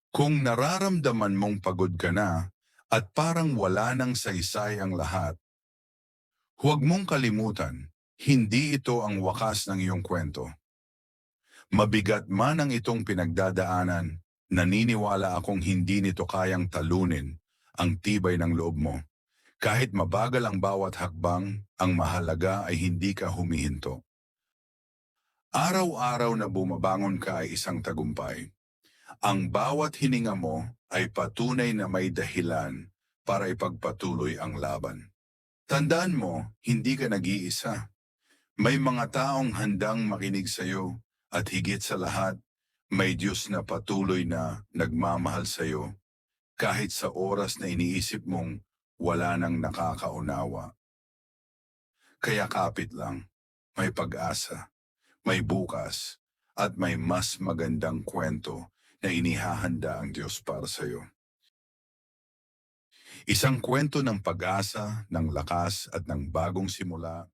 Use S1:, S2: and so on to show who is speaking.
S1: Kung nararamdaman mong pagod ka na at parang wala nang saysay ang lahat, huwag mong kalimutan, hindi ito ang wakas ng iyong kwento. Mabigat man ang itong pinagdadaanan, naniniwala akong hindi nito kayang talunin ang tibay ng loob mo. Kahit mabagal ang bawat hakbang, ang mahalaga ay hindi ka humihinto. Araw-araw na bumabangon ka ay isang tagumpay. Ang bawat hininga mo ay patunay na may dahilan para ipagpatuloy ang laban. Tandaan mo, hindi ka nag-iisa. May mga taong handang makinig sa iyo at higit sa lahat, may Diyos na patuloy na nagmamahal sa iyo kahit sa oras na iniisip mong wala nang nakakaunawa. Kaya kapit lang, may pag-asa, may bukas, at may mas magandang kwento na inihahanda ang Diyos para sa iyo. Isang kwento ng pag-asa, ng lakas at ng bagong simula